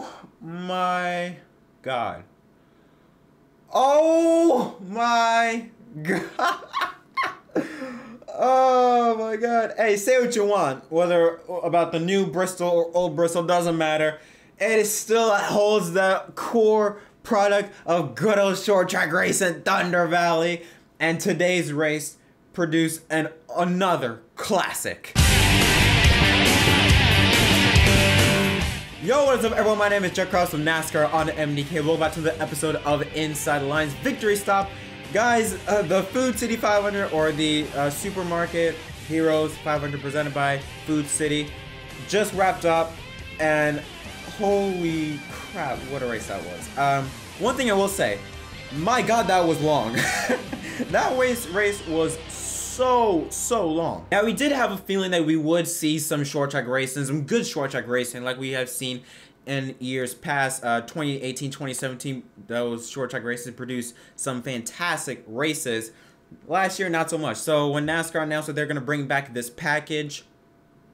Oh my God. Oh my God. Oh my God. Hey, say what you want, whether about the new Bristol or old Bristol, doesn't matter. It still holds the core product of good old short track race in Thunder Valley. And today's race produced another classic. Yo, what is up everyone? My name is Jack Cross from NASCAR on MDK. Welcome back to the episode of Inside the Lines Victory Stop. Guys, the Food City 500 or the Supermarket Heroes 500 presented by Food City just wrapped up, and holy crap, what a race that was. One thing I will say, my God, that was long. That race was so long. Now, we did have a feeling that we would see some short track racing, some good short track racing like we have seen in years past. 2018, 2017, those short track races produced some fantastic races. Last year, not so much. So when NASCAR announced that they're going to bring back this package,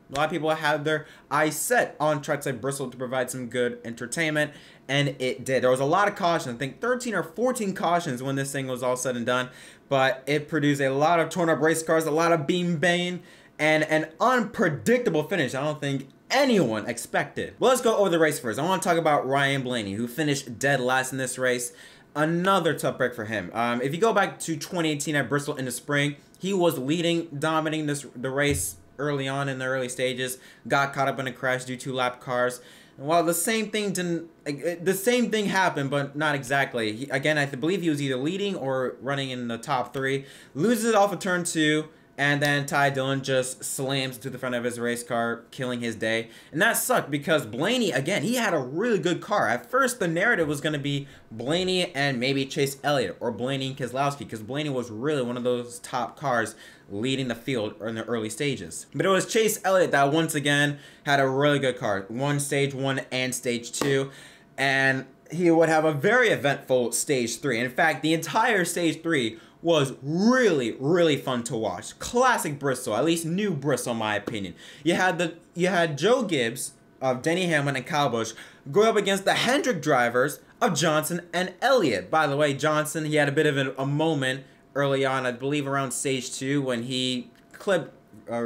a lot of people had their eyes set on tracks like Bristol to provide some good entertainment, and it did. There was a lot of cautions. I think 13 or 14 cautions when this thing was all said and done, but it produced a lot of torn up race cars, a lot of beam banging, and an unpredictable finish I don't think anyone expected. Well, let's go over the race first. I want to talk about Ryan Blaney, who finished dead last in this race. Another tough break for him. If you go back to 2018 at Bristol in the spring, he was leading, dominating the race early on in the early stages, got caught up in a crash due to lap cars. And while the same thing happened, but not exactly. Again, I believe he was either leading or running in the top three, loses it off of turn 2, and then Ty Dillon just slams to the front of his race car, killing his day. And that sucked because Blaney, again, he had a really good car. At first, the narrative was going to be Blaney and maybe Chase Elliott or Blaney and Keselowski, because Blaney was really one of those top cars leading the field in the early stages. But it was Chase Elliott that once again had a really good car. Won stage 1 and stage 2. And he would have a very eventful stage 3. In fact, the entire stage 3 was really fun to watch. Classic Bristol, at least new Bristol in my opinion. You had Joe Gibbs of Denny Hamlin and Kyle Busch go up against the Hendrick drivers of Johnson and Elliott. By the way, Johnson, he had a bit of a moment early on, I believe around stage 2, when he clipped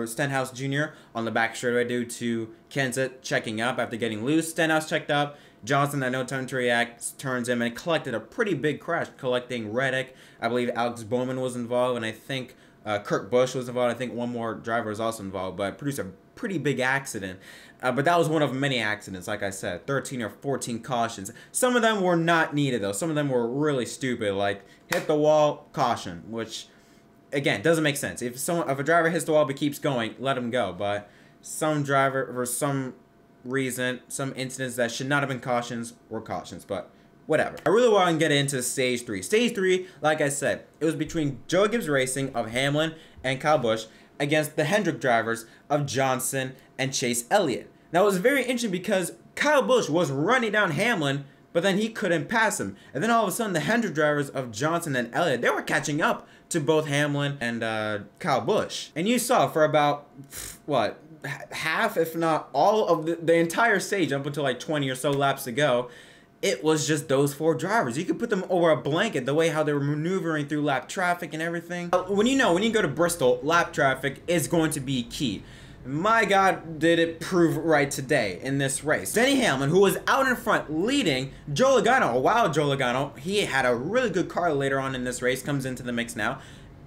Stenhouse Jr. on the back straightaway due to Kenseth checking up after getting loose. Stenhouse checked up. Johnson had no time to react, turns him, and collected a pretty big crash, collecting Reddick. I believe Alex Bowman was involved, and I think Kurt Busch was involved. I think one more driver was also involved, but produced a pretty big accident. But that was one of many accidents, like I said, 13 or 14 cautions. Some of them were not needed, though. Some of them were really stupid, like hit the wall, caution, which, again, doesn't make sense. If a driver hits the wall but keeps going, let him go. But some driver, for some reason, some incidents that should not have been cautions were cautions, but whatever. I really want to get into stage 3. Stage 3, like I said, it was between Joe Gibbs Racing of Hamlin and Kyle Busch against the Hendrick drivers of Johnson and Chase Elliott. Now, it was very interesting because Kyle Busch was running down Hamlin, but then he couldn't pass him. And then all of a sudden, the Hendrick drivers of Johnson and Elliott, they were catching up to both Hamlin and Kyle Busch. And you saw for about, what, half, if not all of the entire stage up until like 20 or so laps to go, it was just those 4 drivers. You could put them over a blanket, the way how they were maneuvering through lap traffic and everything. When you go to Bristol, lap traffic is going to be key. My God, did it prove right today in this race. Denny Hamlin, who was out in front leading, Joey Logano, a wild Joey Logano, he had a really good car later on in this race, comes into the mix now.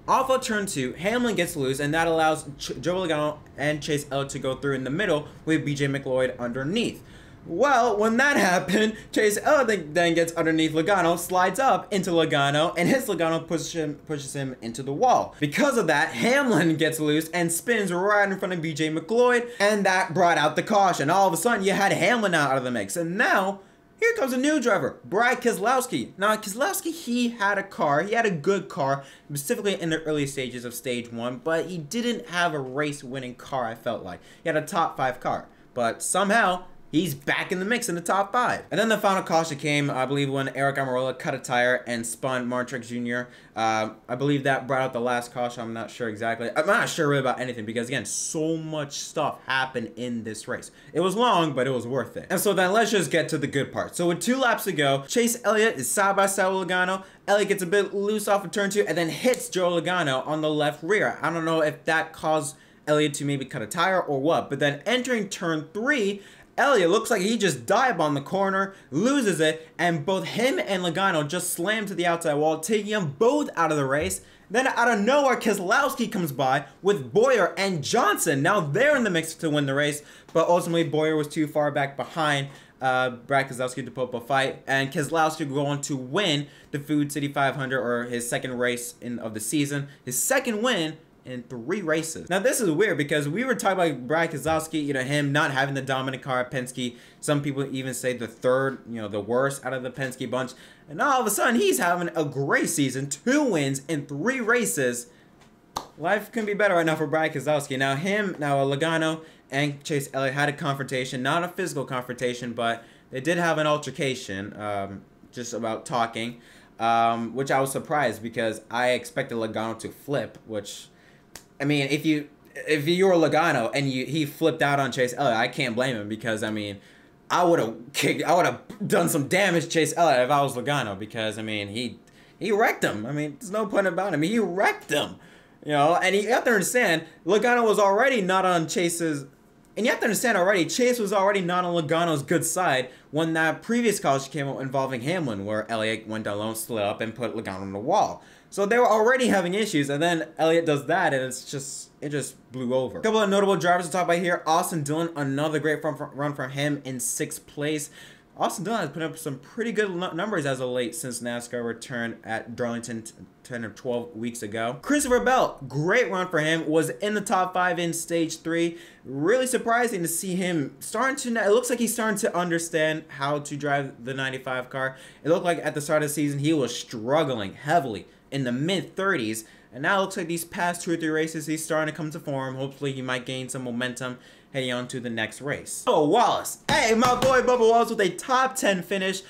Off of turn 2, Hamlin gets loose, and that allows Joey Logano and Chase Elliott to go through in the middle with BJ McLeod underneath. Well, when that happened, Chase Elliott then gets underneath Logano, slides up into Logano, and hits Logano, pushes him into the wall. Because of that, Hamlin gets loose and spins right in front of BJ McLeod, and that brought out the caution. All of a sudden, you had Hamlin out of the mix, and now here comes a new driver, Brad Keselowski. Now, Keselowski, he had a car. He had a good car, specifically in the early stages of stage 1, but he didn't have a race-winning car, I felt like. He had a top 5 car, but somehow he's back in the mix in the top 5. And then the final caution came, I believe, when Eric Almirola cut a tire and spun Martrex Jr. I believe that brought out the last caution. I'm not sure exactly. I'm not sure really about anything because, again, so much stuff happened in this race. It was long, but it was worth it. And so then let's just get to the good part. So with 2 laps to go, Chase Elliott is side by side with Logano. Elliott gets a bit loose off of turn 2 and then hits Joey Logano on the left rear. I don't know if that caused Elliott to maybe cut a tire or what, but then entering turn 3, Elliott looks like he just dived on the corner, loses it, and both him and Logano just slam to the outside wall, taking them both out of the race. Then out of nowhere, Keselowski comes by with Bowyer and Johnson. Now they're in the mix to win the race, but ultimately Bowyer was too far back behind Brad Keselowski to put up a fight, and Keselowski go on to win the Food City 500, or his second race of the season, his second win in 3 races. Now this is weird because we were talking about Brad Keselowski, you know, him not having the dominant car at Penske. Some people even say the third, you know, the worst out of the Penske bunch. And now all of a sudden he's having a great season, 2 wins in 3 races. Life can be better right now for Brad Keselowski. Now Logano and Chase Elliott had a confrontation, not a physical confrontation, but they did have an altercation, just about talking, which I was surprised because I expected Logano to flip, which, I mean, if you were Logano and he flipped out on Chase Elliott, I can't blame him because, I mean, I would have done some damage to Chase Elliott if I was Logano because, I mean, he wrecked him. I mean, there's no point about him. He wrecked him, you know. And you have to understand, Logano was already not on Chase's. And you have to understand already, Chase was already not on Logano's good side when that previous caution came out involving Hamlin, where Elliott went down low and slid up and put Logano on the wall. So they were already having issues, and then Elliott does that, and it just blew over. A couple of notable drivers to talk about here. Austin Dillon, another great run from him in 6th place. Austin Dillon has put up some pretty good numbers as of late since NASCAR returned at Darlington 10 or 12 weeks ago. Christopher Bell, great run for him, was in the top 5 in stage 3. Really surprising to see him it looks like he's starting to understand how to drive the 95 car. It looked like at the start of the season he was struggling heavily in the mid-30s, and now it looks like these past 2 or 3 races he's starting to come to form. Hopefully he might gain some momentum heading on to the next race. Oh, Wallace. Hey, my boy Bubba Wallace with a top 10 finish.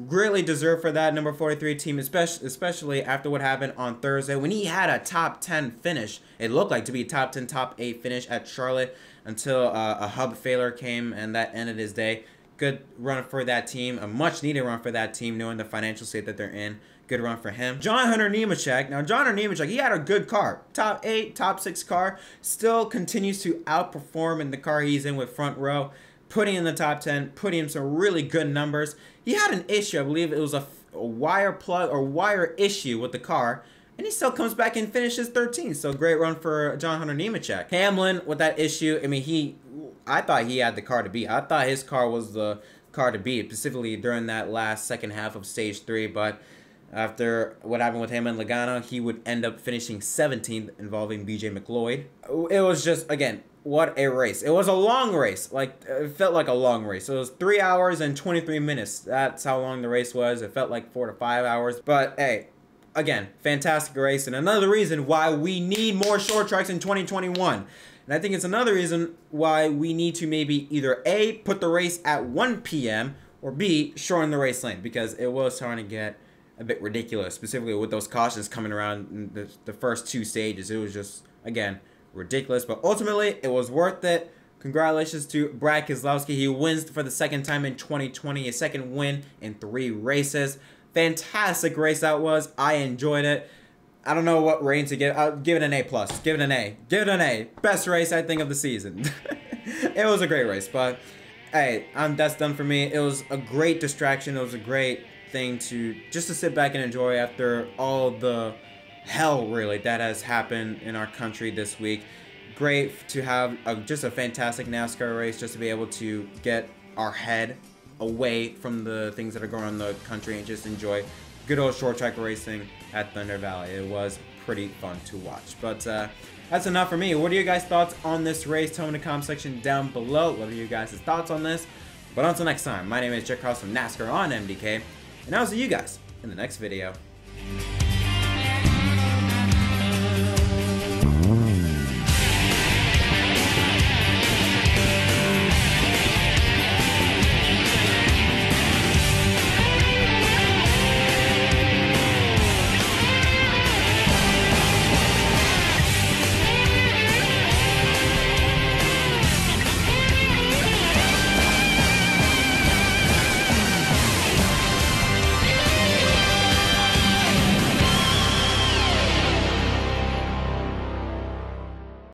Greatly deserved for that number 43 team, especially after what happened on Thursday when he had a top 10 finish. It looked like to be a top 10, top 8 finish at Charlotte until a hub failure came, and that ended his day. Good run for that team, a much needed run for that team, knowing the financial state that they're in. Good run for him. John Hunter Nemechek. Now, John Hunter Nemechek, he had a good car. Top 8, top 6 car. Still continues to outperform in the car he's in with front row. Putting in the top 10. Putting in some really good numbers. He had an issue. I believe it was a wire plug or wire issue with the car. And he still comes back and finishes 13th. So, great run for John Hunter Nemechek. Hamlin with that issue. I mean, I thought he had the car to beat. I thought his car was the car to beat, specifically during that last second half of stage 3. But after what happened with him and Logano, he would end up finishing 17th, involving BJ McLeod. It was just, again, what a race. It was a long race. Like, it felt like a long race. It was 3 hours and 23 minutes. That's how long the race was. It felt like 4 to 5 hours. But, hey, again, fantastic race. And another reason why we need more short tracks in 2021. And I think it's another reason why we need to maybe either A, put the race at 1 p.m. or B, shorten the race length, because it was starting to get a bit ridiculous, specifically with those cautions coming around in the first 2 stages. It was just, again, ridiculous, but ultimately it was worth it. Congratulations to Brad Keselowski. He wins for the 2nd time in 2020, his 2nd win in 3 races. Fantastic race that was. I enjoyed it. I don't know what rating to give. I'll give it an A+. Give it an A. Give it an A. Best race, I think, of the season. It was a great race, but hey, that's done for me. It was a great distraction. It was a great thing to sit back and enjoy after all the hell, really, that has happened in our country this week. Great to have just a fantastic NASCAR race, just to be able to get our head away from the things that are going on in the country and just enjoy good old short track racing at Thunder Valley. It was pretty fun to watch. But that's enough for me. What are your guys' thoughts on this race? Tell me in the comment section down below. What are your guys' thoughts on this? But until next time, my name is Jack Cross from NASCAR on MDK, and I'll see you guys in the next video.